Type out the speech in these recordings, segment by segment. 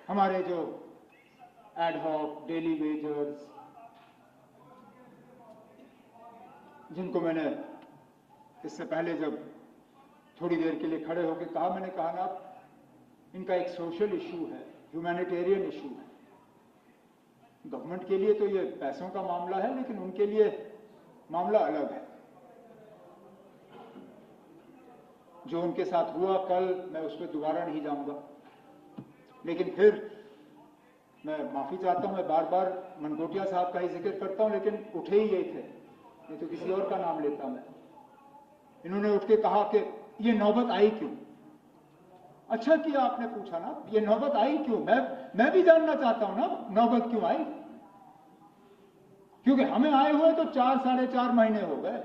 हमारे जो ad hoc daily wagers, जिनको मैंने इससे पहले जब थोड़ी देर के लिए खड़े होकर कहा, मैंने कहा ना इनका एक सोशल इशू है, ह्यूमैनिटेरियन इशू है। गवर्नमेंट के लिए तो ये पैसों का मामला है, लेकिन उनके लिए मामला अलग है। जो उनके साथ हुआ कल, मैं उस पर दोबारा नहीं जाऊंगा, लेकिन फिर मैं माफी चाहता हूं। मैं बार बार मनकोटिया साहब का ही जिक्र करता हूं, लेकिन उठे ही यही थे, नहीं तो किसी और का नाम लेता मैं। इन्होंने उठ के कहा कि ये नौबत आई क्यों। अच्छा किया आपने पूछा ना, ये नौबत आई क्यों। मैं भी जानना चाहता हूं ना नौबत क्यों आई, क्योंकि हमें आए हुए तो 4-4.5 महीने हो गए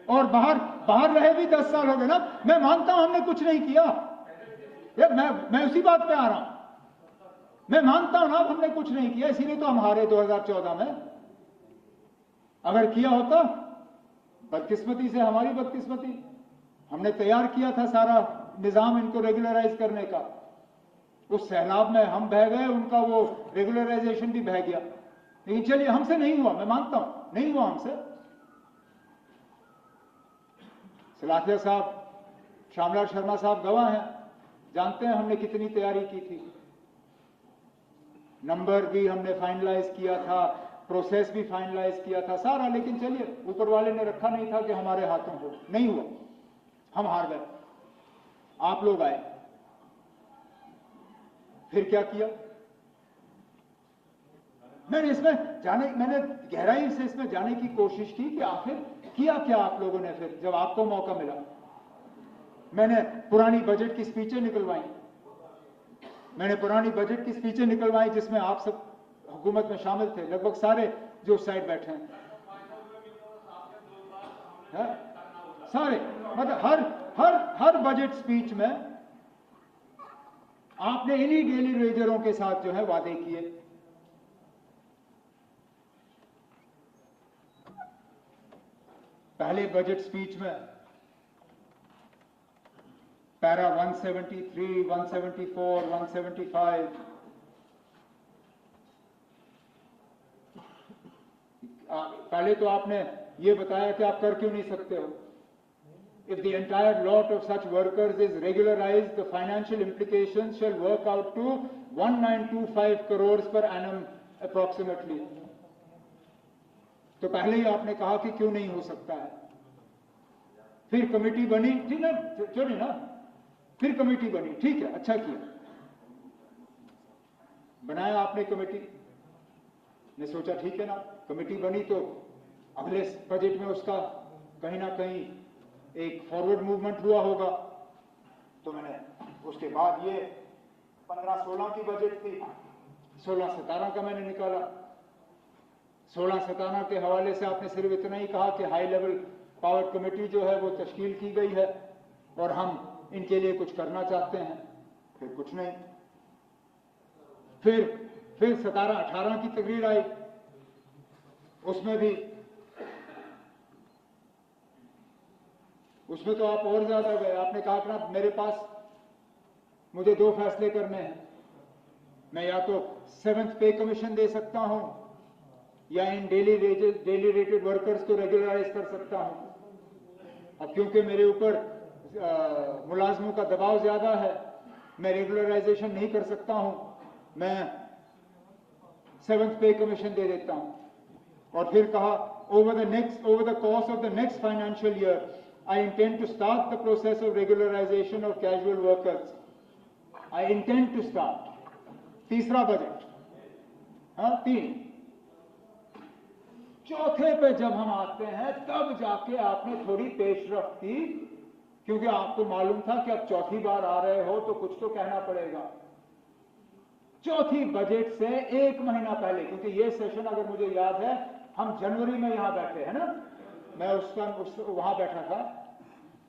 और बाहर रहे भी 10 साल हो गए ना। मैं मानता हूं हमने कुछ नहीं किया, मैं उसी बात पे आ रहा हूं। मैं मानता हूं ना हमने कुछ नहीं किया, इसीलिए तो हम हारे 2014 में। अगर किया होता, बदकिस्मती से हमारी बदकिस्मती, हमने तैयार किया था सारा निजाम इनको रेगुलराइज करने का। उस सैलाब में हम बह गए, उनका वो रेगुलराइजेशन भी बह गया। लेकिन चलिए, हमसे नहीं हुआ, मैं मानता हूं नहीं हुआ हमसे। सलाथिया साहब, श्यामलाल शर्मा साहब गवाह हैं, जानते हैं हमने कितनी तैयारी की थी। नंबर भी हमने फाइनलाइज किया था, प्रोसेस भी फाइनलाइज किया था सारा, लेकिन चलिए ऊपर वाले ने रखा नहीं था कि हमारे हाथों हो, नहीं हुआ, हम हार गए। आप लोग आए, फिर क्या किया। मैंने गहराई से इसमें जाने की कोशिश की कि आखिर किया क्या आप लोगों ने। फिर जब आपको मौका मिला, मैंने पुरानी बजट की स्पीचें निकलवाई, जिसमें आप सब हुकूमत में शामिल थे, लगभग सारे जो साइड बैठे हैं, सारे, मतलब हर बजट स्पीच में आपने इन्हीं डेली वेजरों के साथ जो है वादे किए। पहले बजट स्पीच में पैरा 173, 174, 175 पहले तो आपने ये बताया कि आप कर क्यों नहीं सकते हो। If the entire lot of such workers is regularized, the financial implications shall work out to 1925 crores per annum approximately. तो पहले ही आपने कहा कि क्यों नहीं हो सकता है। फिर कमेटी बनी, ठीक है, चलिए ना, फिर कमेटी बनी, ठीक है, अच्छा किया, बनाया आपने कमेटी ने, सोचा ठीक है ना, कमेटी बनी तो अगले बजट में उसका कहीं ना कहीं एक फॉरवर्ड मूवमेंट हुआ होगा। तो मैंने उसके बाद ये 15-16 की बजट थी, 16-17 का मैंने निकाला। 16-17 के हवाले से आपने सिर्फ इतना ही कहा कि हाई लेवल पावर कमेटी जो है वो तश्कील की गई है और हम इनके लिए कुछ करना चाहते हैं। फिर कुछ नहीं। फिर 17-18 की तकरीर आई, उसमें तो आप और ज्यादा गए। आपने कहा कि मेरे पास मुझे 2 फैसले करने हैं, मैं या तो 7th पे कमीशन दे सकता हूं या इन डेली रेटेड वर्कर्स को रेगुलराइज कर सकता हूं। अब क्योंकि मेरे ऊपर मुलाजमों का दबाव ज्यादा है, मैं रेगुलराइजेशन नहीं कर सकता हूं, मैं 7th पे कमीशन दे देता हूं। और फिर कहा over the course of the next financial year I intend to start the process of regularization of casual workers. I intend to start. तीसरा बजट, 3। चौथे पे जब हम आते हैं तब जाके आपने थोड़ी पेशरफ्त की, क्योंकि आपको मालूम था कि अब चौथी बार आ रहे हो तो कुछ तो कहना पड़ेगा। चौथी बजट से 1 महीना पहले, क्योंकि ये सेशन अगर मुझे याद है हम जनवरी में यहां बैठे हैं ना, मैं वहां बैठा था,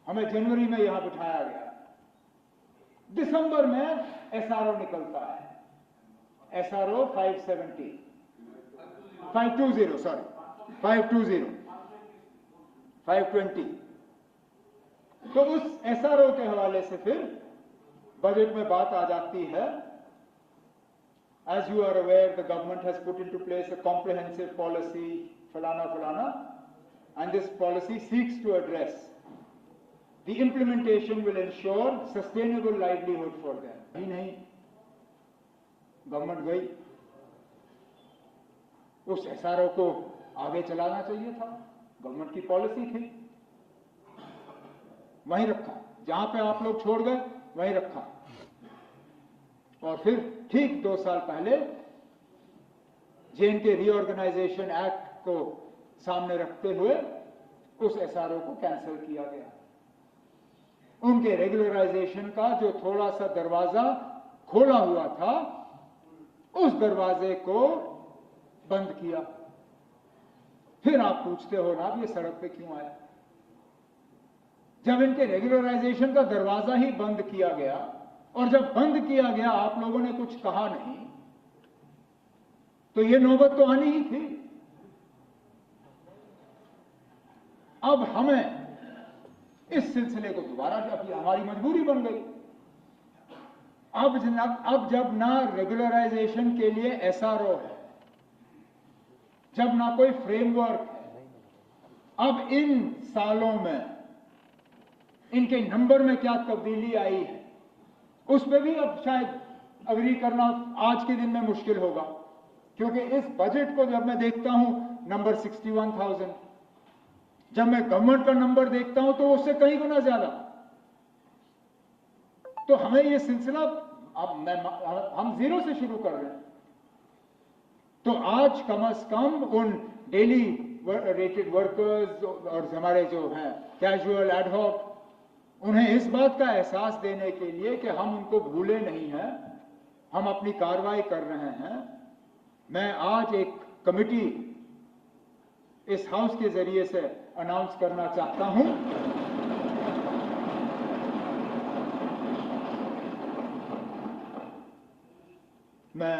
हमें जनवरी में यहां बिठाया गया। दिसंबर में एसआरओ निकलता है, एसआरओ 520 520। तो उस एसआरओ के हवाले से फिर बजट में बात आ जाती है as you are aware, the government has put into place a comprehensive policy, falana, and this policy seeks to address. The implementation will ensure sustainable livelihood for them. ही नहीं, गवर्नमेंट गई, उस SRO को आगे चलाना चाहिए था, गवर्नमेंट की policy थी, वहीं रखा, जहां पे आप लोग छोड़ गए वहीं रखा, और फिर ठीक 2 साल पहले J&K रीऑर्गेनाइजेशन एक्ट को सामने रखते हुए उस SRO को कैंसिल किया गया। उनके रेगुलराइजेशन का जो थोड़ा सा दरवाजा खोला हुआ था, उस दरवाजे को बंद किया। फिर आप पूछते हो ना, ये सड़क पे क्यों आए? जब इनके रेगुलराइजेशन का दरवाजा ही बंद किया गया, और जब बंद किया गया आप लोगों ने कुछ कहा नहीं, तो ये नौबत तो आनी ही थी। अब हमें इस सिलसिले को दोबारा, अभी हमारी मजबूरी बन गई। अब जब ना रेगुलराइजेशन के लिए SRO है, जब ना कोई फ्रेमवर्क है, अब इन सालों में इनके नंबर में क्या तब्दीली आई है, उस पर भी अब शायद अग्री करना आज के दिन में मुश्किल होगा, क्योंकि इस बजट को जब मैं देखता हूं नंबर 61,000, जब मैं गवर्नमेंट का नंबर देखता हूं तो उससे कई गुना ज्यादा। तो हमें ये सिलसिला हम 0 से शुरू कर रहे हैं। तो आज कम से कम उन डेली रेटेड वर्कर्स और हमारे जो हैं कैजुअल एडहॉक, उन्हें इस बात का एहसास देने के लिए कि हम उनको भूले नहीं हैं, हम अपनी कार्रवाई कर रहे हैं। मैं आज एक कमिटी इस हाउस के जरिए से अनाउंस करना चाहता हूं। मैं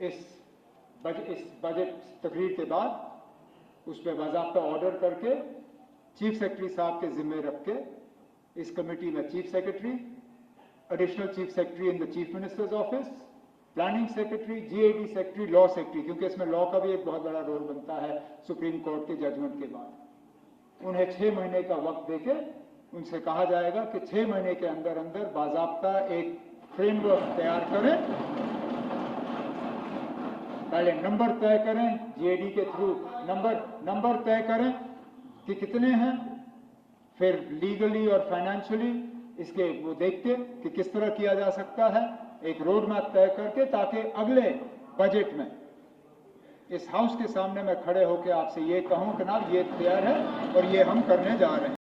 इस बजट तकरीर के बाद उस पर बाज़ाब्ता ऑर्डर करके चीफ सेक्रेटरी साहब के जिम्मे रख के इस कमेटी में chief secretary, additional chief secretary in the chief minister's office, planning secretary, GAD secretary, law secretary, क्योंकि इसमें लॉ का भी एक बहुत बड़ा रोल बनता है सुप्रीम कोर्ट के जजमेंट के बाद। उन्हें 6 महीने का वक्त देके उनसे कहा जाएगा कि 6 महीने के अंदर अंदर बाज़ाब्ता एक फ्रेमवर्क तैयार करें। पहले नंबर तय करें, GAD के थ्रू नंबर तय करें कि कितने हैं, फिर लीगली और फाइनेंशियली इसके वो देखते कि किस तरह किया जा सकता है, एक रोड मैप तय करके, ताकि अगले बजट में इस हाउस के सामने मैं खड़े होकर आपसे ये कहूं कि ना ये तैयार है और ये हम करने जा रहे हैं।